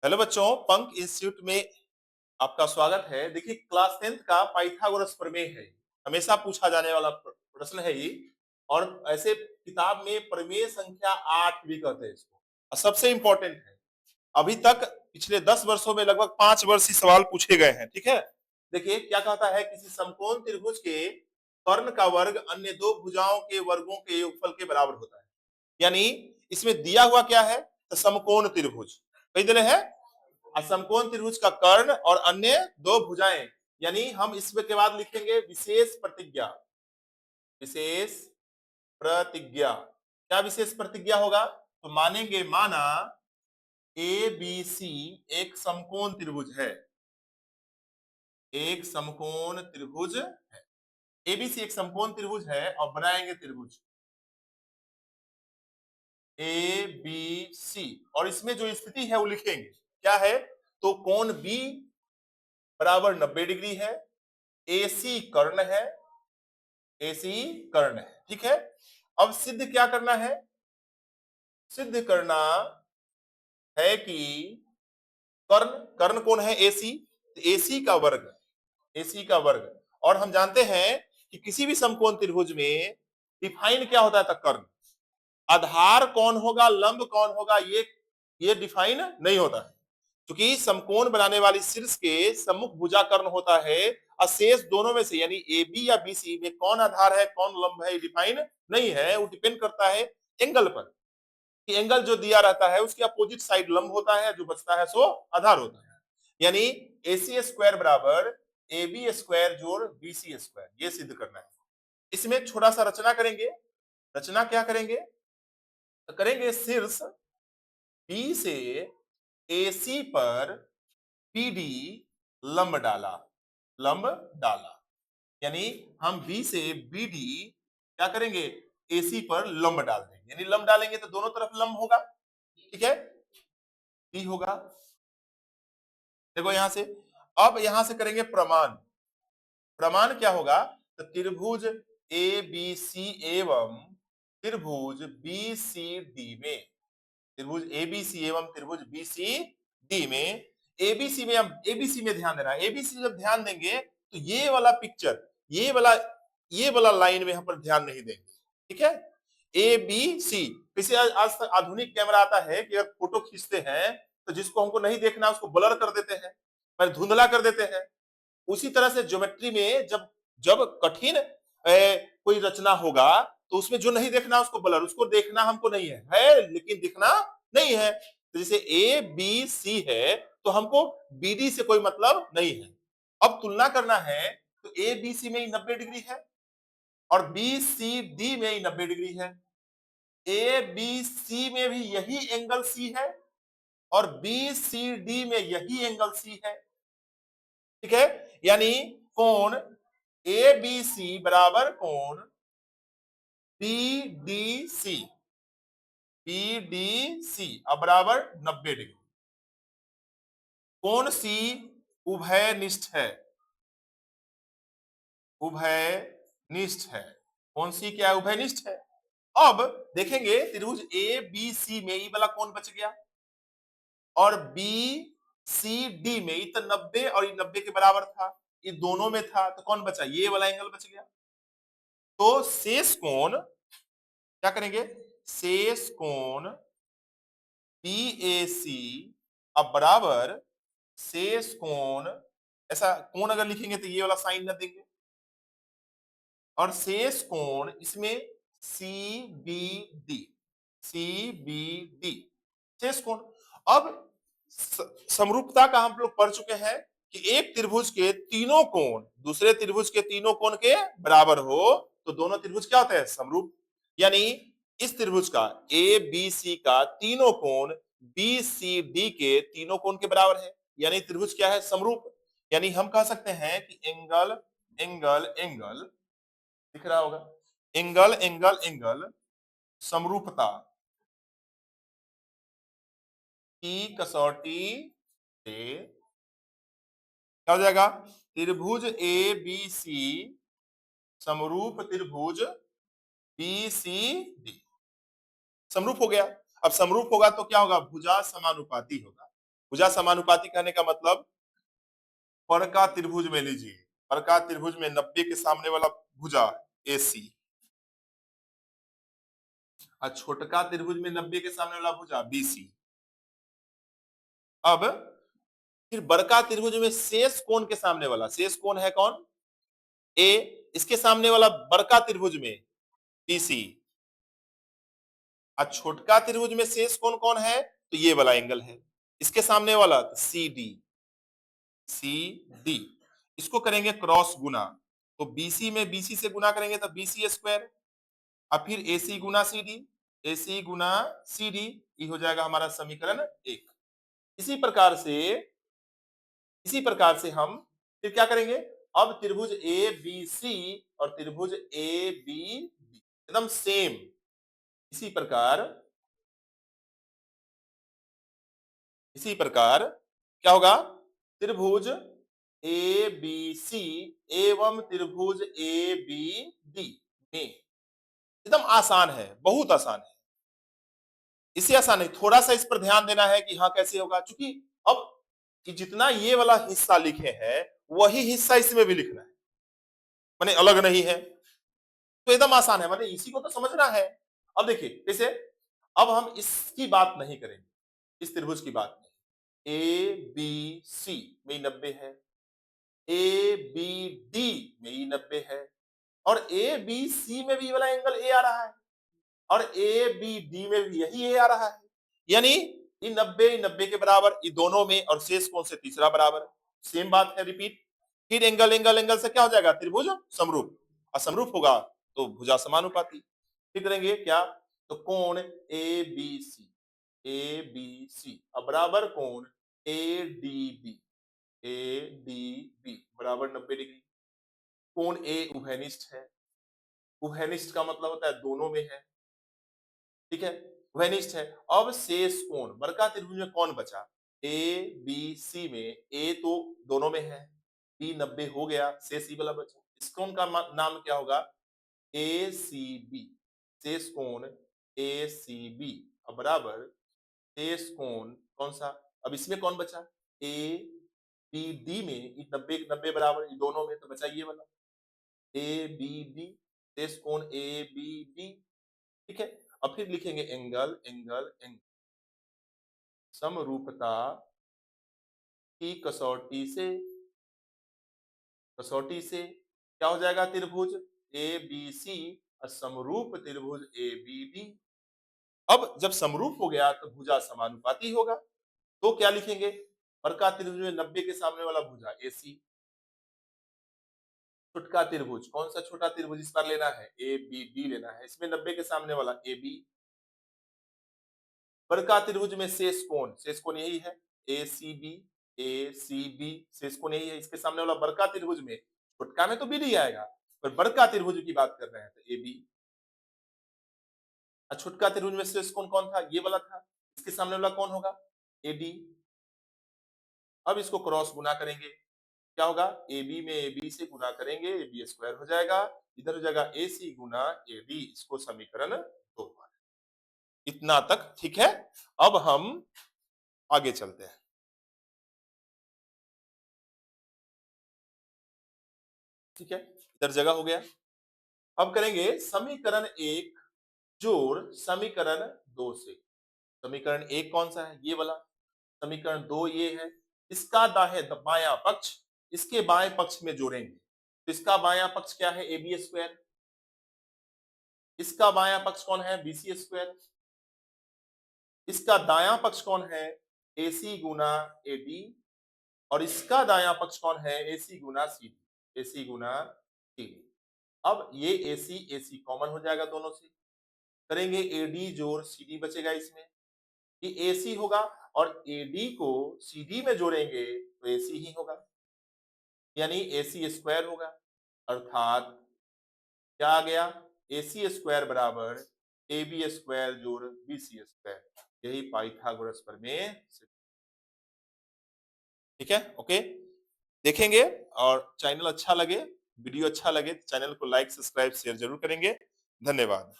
Hello बच्चों, पंक institute में आपका स्वागत है। देखिए, क्लास 10th का पाइथागोरस प्रमेय है। हमेशा पूछा जाने वाला प्रश्न है ये। और ऐसे किताब में प्रमेय संख्या 8 भी कहते हैं इसको। और सबसे इंपॉर्टेंट है, अभी तक पिछले 10 वर्षों में लगभग 5 वर्ष ही सवाल पूछे गए हैं। ठीक है, देखिए क्या कहता है, किसी समकोण त्रिभुज के कर्ण का वर्ग अन्य दो भुजाओं के वर्गों के योगफल के बराबर होता है। यानी इसमें दिया हुआ क्या है, तो समकोण त्रिभुज कई दिले है। असमकोण त्रिभुज का कर्ण और अन्य दो भुजाएं, यानी हम इसमें के बाद लिखेंगे विशेष प्रतिज्ञा। विशेष प्रतिज्ञा, क्या विशेष प्रतिज्ञा होगा, तो मानेंगे माना ए बी सी एक समकोण त्रिभुज है। एक समकोण त्रिभुज है, एबीसी एक समकोण त्रिभुज है और बनाएंगे त्रिभुज ए बी सी। और इसमें जो स्थिति है वो लिखेंगे, क्या है, तो कोण बी बराबर 90 डिग्री है, एसी कर्ण है, एसी कर्ण है। ठीक है, अब सिद्ध क्या करना है, सिद्ध करना है कि कर्ण कर्ण कौन है, एसी, एसी का वर्ग, एसी का वर्ग। और हम जानते हैं कि किसी भी समकोण त्रिभुज में डिफाइन क्या होता है, कर्ण। आधार कौन होगा, लंब कौन होगा, ये डिफाइन नहीं होता है, क्योंकि समकोण बनाने वाली शीर्ष के सम्मुख भुजा कर्ण होता है। और शेष दोनों में से यानी ए बी या बी सी में कौन आधार है कौन लंब है, डिफाइन नहीं है। वो डिपेंड करता है एंगल पर, कि एंगल जो दिया रहता है उसके अपोजिट साइड लंब होता है, जो बचता है सो आधार होता है। यानी ए सी स्क्वायर बराबर ए बी स्क्वायर जोड़ बी सी स्क्वायर, ये सिद्ध करना है। इसमें थोड़ा सा रचना करेंगे। रचना क्या करेंगे, तो करेंगे शीर्ष बी से एसी पर पीडी लंब डाला, लंब डाला। यानी हम बी से बीडी क्या करेंगे, एसी पर लंब डाल देंगे, यानी लंब डालेंगे तो दोनों तरफ लंब होगा। ठीक है, डी होगा। देखो यहां से, अब यहां से करेंगे प्रमाण। प्रमाण क्या होगा, तो त्रिभुज ए बी सी एवं त्रिभुज बी सी डी में, त्रिभुज एबीसी एवं त्रिभुज बीसीडी में, एबीसी में, हम एबीसी में ध्यान देना है। एबीसी जब ध्यान देंगे तो ये वाला पिक्चर, ये वाला लाइन में हम पर ध्यान नहीं देंगे। ठीक है, ए बी सी। वैसे आज तक आधुनिक कैमरा आता है कि अगर फोटो खींचते हैं तो जिसको हमको नहीं देखना उसको ब्लर कर देते हैं, पर धुंधला कर देते हैं। उसी तरह से ज्योमेट्री में जब जब कठिन कोई रचना होगा तो उसमें जो नहीं देखना उसको ब्लर, उसको देखना हमको नहीं है लेकिन दिखना नहीं है। तो जैसे ए बी सी है तो हमको बीडी से कोई मतलब नहीं है। अब तुलना करना है, तो ए बी सी में 90 डिग्री है और बी सी डी में 90 डिग्री है। ए बी सी में भी यही एंगल सी है और बी सी डी में यही एंगल सी है। ठीक है, यानी कोण ए बी सी बराबर कोण P D C, P D C अब बराबर 90 डिग्री। कोण सी उभयनिष्ठ है, उभयनिष्ठ है। कोण सी क्या है, उभयनिष्ठ है। अब देखेंगे त्रिभुज ए बी सी में ये वाला कोण बच गया और बी सी डी में ये तो 90 और ये 90 के बराबर था, ये दोनों में था, तो कौन बचा, ये वाला एंगल बच गया। तो शेष कोण क्या करेंगे, शेष कोण बी ए सी अब बराबर शेष कोण, ऐसा कोण अगर लिखेंगे तो ये वाला साइन न देंगे, और शेष कोण इसमें C B D, C B D शेष कोण। अब समरूपता का हम लोग पढ़ चुके हैं कि एक त्रिभुज के तीनों कोण दूसरे त्रिभुज के तीनों कोण के बराबर हो तो दोनों त्रिभुज क्या होते हैं, समरूप। यानी इस त्रिभुज का ए बी सी का तीनों कोण बी सी डी के तीनों कोण के बराबर है, यानी त्रिभुज क्या है, समरूप। यानी हम कह सकते हैं कि एंगल एंगल एंगल, दिख रहा होगा, एंगल एंगल एंगल समरूपता की कसौटी से क्या हो जाएगा, त्रिभुज ए बी सी समरूप त्रिभुज बी सी डी, समरूप हो गया। अब समरूप होगा तो क्या होगा, भुजा समानुपाती होगा, भुजा समानुपाती कहने का मतलब पर का त्रिभुज में लीजिए, पर का त्रिभुज में 90 के सामने वाला भुजा AC और छोटका त्रिभुज में 90 के सामने वाला भुजा BC। अब फिर बड़का त्रिभुज में शेष कोण के सामने वाला, शेष कोण है कौन? A, इसके सामने वाला बड़का त्रिभुज में BC और छोटका त्रिभुज में शेष कोण कौन है? तो ये वाला एंगल है, इसके सामने वाला CD, CD इसको करेंगे क्रॉस गुना, तो BC में BC से गुना करेंगे तो BC स्क्वायर और फिर AC गुना CD, AC गुना CD, ये हो जाएगा हमारा समीकरण 1। इसी प्रकार से हम फिर क्या करेंगे? अब त्रिभुज ABC और त्रिभुज ABD एकदम सेम, इसी प्रकार क्या होगा? त्रिभुज ABC एवं त्रिभुज ABD में एकदम आसान है, बहुत आसान है। इससे आसान नहीं, थोड़ा सा इस पर ध्यान देना है कि हाँ कैसे होगा, क्योंकि अब कि जितना ये वाला हिस्सा लिखे हैं वही हिस्सा इसमें भी लिखना है, माने अलग नहीं है, तो एकदम आसान है, माने इसी को तो समझना है। अब देखिए कैसे, अब हम इसकी बात नहीं करेंगे, इस त्रिभुज की बात नहीं। ABC में 90 है, ABD में 90 है और ABC में भी वाला एंगल A आ रहा है और ABD में भी यही A आ रहा है, यानी ये 90 के बराबर, ये दोनों में और शेष कोण से तीसरा बराबर, सेम बात है, रिपीट। फिर एंगल से क्या हो जाएगा? त्रिभुज समरूप, असमरूप होगा तो भुजा समानुपाती। फिर करेंगे क्या? तो कोण ABC अब बराबर कोण ADB बराबर 90 डिग्री। कोण A उभयनिष्ठ है, उभयनिष्ठ का मतलब होता है दोनों में है, ठीक है, उभयनिष्ठ है। अब शेष कोण, बड़का त्रिभुज में कौन बचा? ABC में A तो दोनों में है, B 90 हो गया, शेष C वाला बचा, इस कोण का नाम क्या होगा? ACB, शेष कोण ACB अब बराबर शेष कोण कौन सा? अब इसमें कौन बचा? ABD में 90 बराबर, ये दोनों में तो बचा ये वाला ABD, शेष कोण ABD, ठीक है। अब फिर लिखेंगे एंगल समरूपता की कसौटी से क्या हो जाएगा? त्रिभुज ABC और समरूप त्रिभुज ABD। अब जब समरूप हो गया तो भुजा समानुपाती होगा, तो क्या लिखेंगे? बड़का त्रिभुज में 90 के सामने वाला भुजा AC, छोटका त्रिभुज, कौन सा छोटा त्रिभुज इस बार लेना है? ABD लेना है, इसमें 90 के सामने वाला AB। बड़का त्रिभुज में शेष कोण यही है ACB, शेष कोण यही है, इसके सामने वाला बड़का त्रिभुज में, छोटका में तो BD आएगा, पर बड़का त्रिभुज की बात कर रहे हैं तो AB। छोटका त्रिभुज में शेष कोण कौन था? ये वाला था, इसके सामने वाला कौन होगा? AD। अब इसको क्रॉस गुना करेंगे, क्या होगा? AB में AB से गुना करेंगे, AB स्क्वायर हो जाएगा, इधर हो जाएगा AC गुना AD, इसको समीकरण 2। इतना तक ठीक है। अब हम आगे चलते हैं, ठीक है, इधर जगह हो गया। अब करेंगे समीकरण 1 जोड़ समीकरण 2 से। समीकरण 1 कौन सा है? ये वाला। समीकरण 2 ये है, इसका बायां पक्ष इसके बाएं पक्ष में जोड़ेंगे, तो इसका बायां पक्ष क्या है? AB square. इसका बायां पक्ष कौन है? BC square. इसका दायां पक्ष कौन है? AC गुना AD और इसका दायां पक्ष कौन है? AC गुना CD। अब ये AC कॉमन हो जाएगा दोनों से, करेंगे AD जोड़ CD बचेगा इसमें, ये AC होगा और AD को CD में जोड़ेंगे तो AC ही होगा, यानी AC स्क्वायर होगा, अर्थात क्या आ गया? AC स्क्वायर बराबर AB स्क्वायर जोड़ BC स्क्वायर, यही पाइथागोरस प्रमेय। ठीक है, ओके। देखेंगे और चैनल अच्छा लगे, वीडियो अच्छा लगे तो चैनल को लाइक, सब्सक्राइब, शेयर जरूर करेंगे। धन्यवाद।